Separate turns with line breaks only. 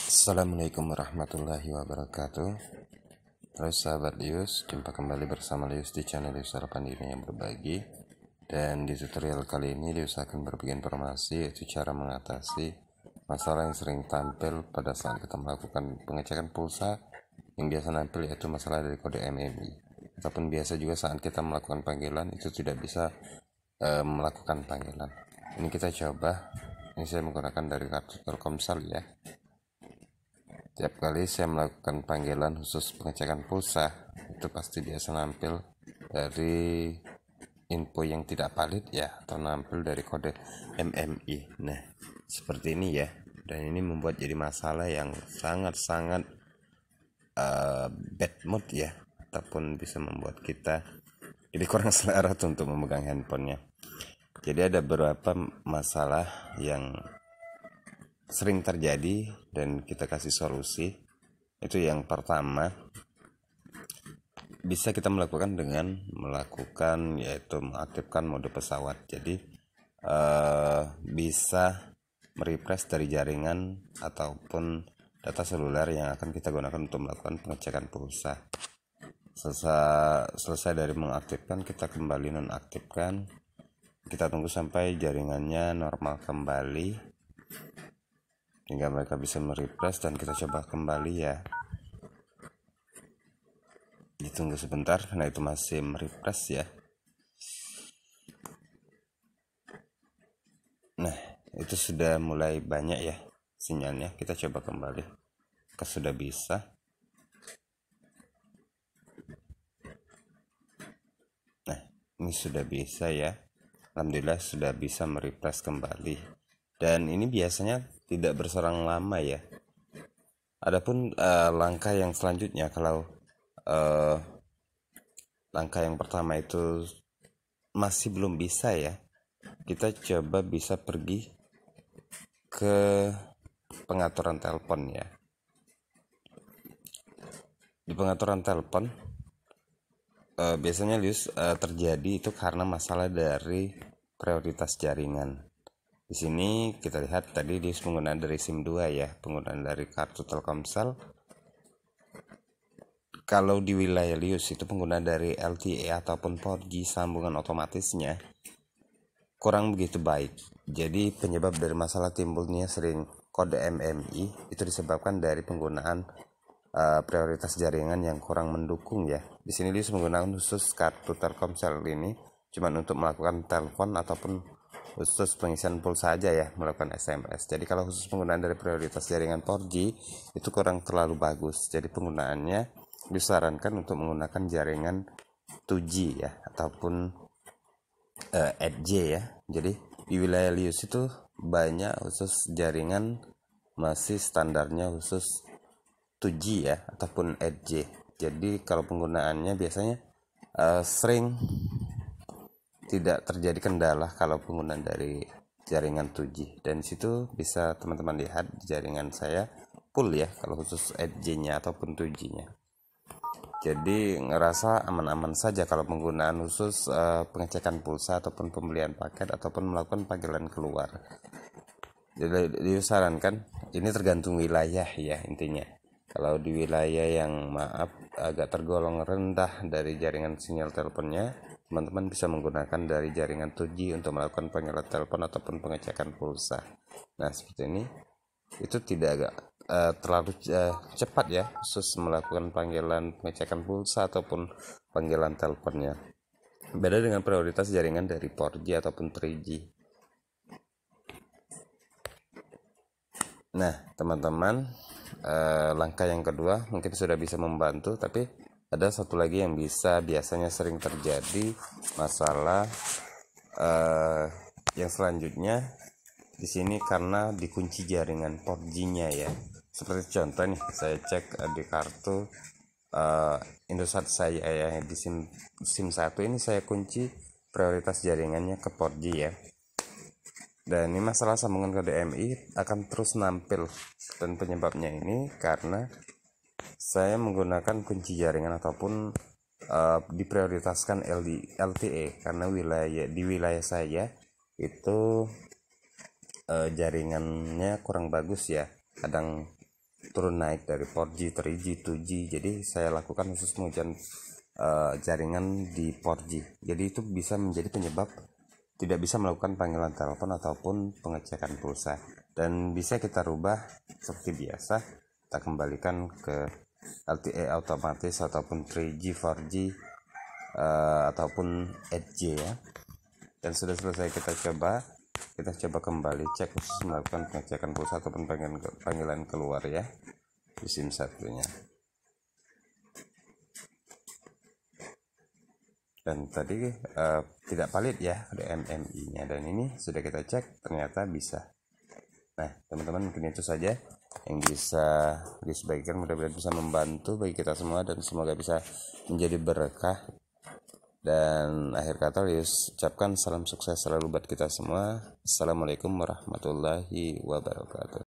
Assalamualaikum warahmatullahi wabarakatuh. Halo sahabat Lius, jumpa kembali bersama Lius di channel Lius Harapan Diri yang berbagi. Dan di tutorial kali ini Lius akan berbagi informasi, yaitu cara mengatasi masalah yang sering tampil pada saat kita melakukan pengecekan pulsa. Yang biasa nampil yaitu masalah dari kode MMI, ataupun biasa juga saat kita melakukan panggilan itu tidak bisa melakukan panggilan. Ini kita coba. Ini saya menggunakan dari kartu Telkomsel ya. Tiap kali saya melakukan panggilan khusus pengecekan pulsa, itu pasti biasa nampil dari info yang tidak valid ya, atau nampil dari kode MMI. Nah, seperti ini ya. Dan ini membuat jadi masalah yang sangat-sangat bad mood ya, ataupun bisa membuat kita jadi kurang selera untuk memegang handphonenya. Jadi ada beberapa masalah yang sering terjadi dan kita kasih solusi. Itu yang pertama, bisa kita melakukan dengan melakukan yaitu mengaktifkan mode pesawat. Jadi bisa merefresh dari jaringan ataupun data seluler yang akan kita gunakan untuk melakukan pengecekan pulsa. Selesai dari mengaktifkan, kita kembali nonaktifkan. Kita tunggu sampai jaringannya normal kembali hingga mereka bisa merefresh, dan kita coba kembali ya. Ditunggu sebentar karena itu masih merefresh ya. Nah, itu sudah mulai banyak ya sinyalnya. Kita coba kembali. Sudah bisa. Nah, ini sudah bisa ya. Alhamdulillah sudah bisa merefresh kembali. Dan ini biasanya tidak berselang lama ya. Adapun langkah yang selanjutnya, kalau langkah yang pertama itu masih belum bisa ya, kita coba bisa pergi ke pengaturan telepon ya. Di pengaturan telepon biasanya Lius terjadi itu karena masalah dari prioritas jaringan. Di sini kita lihat tadi Lius penggunaan dari SIM 2 ya, penggunaan dari kartu Telkomsel. Kalau di wilayah Lius itu penggunaan dari LTE ataupun 4G sambungan otomatisnya kurang begitu baik. Jadi penyebab dari masalah timbulnya sering kode MMI itu disebabkan dari penggunaan prioritas jaringan yang kurang mendukung ya. Di sini Lius menggunakan khusus kartu Telkomsel ini cuman untuk melakukan telepon ataupun khusus pengisian pulsa aja ya, melakukan SMS. Jadi kalau khusus penggunaan dari prioritas jaringan 4G itu kurang terlalu bagus. Jadi penggunaannya disarankan untuk menggunakan jaringan 2G ya, ataupun 8G ya. Jadi di wilayah Lius itu banyak khusus jaringan masih standarnya khusus 2G ya, ataupun 8G. Jadi kalau penggunaannya biasanya sering tidak terjadi kendala kalau penggunaan dari jaringan 2G. Dan situ bisa teman-teman lihat jaringan saya full ya kalau khusus 8G-nya ataupun 2G-nya. Jadi ngerasa aman-aman saja kalau penggunaan khusus pengecekan pulsa ataupun pembelian paket ataupun melakukan panggilan keluar. Jadi disarankan, ini tergantung wilayah ya intinya. Kalau di wilayah yang agak tergolong rendah dari jaringan sinyal teleponnya, teman-teman bisa menggunakan dari jaringan 2G untuk melakukan panggilan telepon ataupun pengecekan pulsa. Nah, seperti ini itu tidak agak terlalu cepat ya khusus melakukan panggilan pengecekan pulsa ataupun panggilan teleponnya. Beda dengan prioritas jaringan dari 4G ataupun 3G. Nah, teman-teman, langkah yang kedua mungkin sudah bisa membantu, tapi ada satu lagi yang biasanya sering terjadi masalah yang selanjutnya di sini karena dikunci jaringan 4G-nya ya. Seperti contoh nih, saya cek di kartu Indosat saya ya, di SIM 1 ini saya kunci prioritas jaringannya ke 4G ya. Dan ini masalah sambungan kode MI akan terus nampil, dan penyebabnya ini karena saya menggunakan kunci jaringan ataupun diprioritaskan LTE karena di wilayah saya itu jaringannya kurang bagus ya. Kadang turun naik dari 4G, 3G, 2G. Jadi saya lakukan khusus pengujian jaringan di 4G. Jadi itu bisa menjadi penyebab tidak bisa melakukan panggilan telepon ataupun pengecekan pulsa, dan bisa kita rubah seperti biasa, kita kembalikan ke LTE otomatis ataupun 3G, 4G ataupun 8G ya. Dan sudah selesai kita coba kembali cek khusus melakukan pengecekan pulsa ataupun panggilan keluar ya di SIM satunya. Dan tadi tidak valid ya ada MMI nya, dan ini sudah kita cek ternyata bisa. Nah teman-teman, mungkin itu saja yang bisa disebagikan, mudah-mudahan bisa membantu bagi kita semua dan semoga bisa menjadi berkah. Dan akhir kata Lius ucapkan salam sukses selalu buat kita semua. Assalamualaikum warahmatullahi wabarakatuh.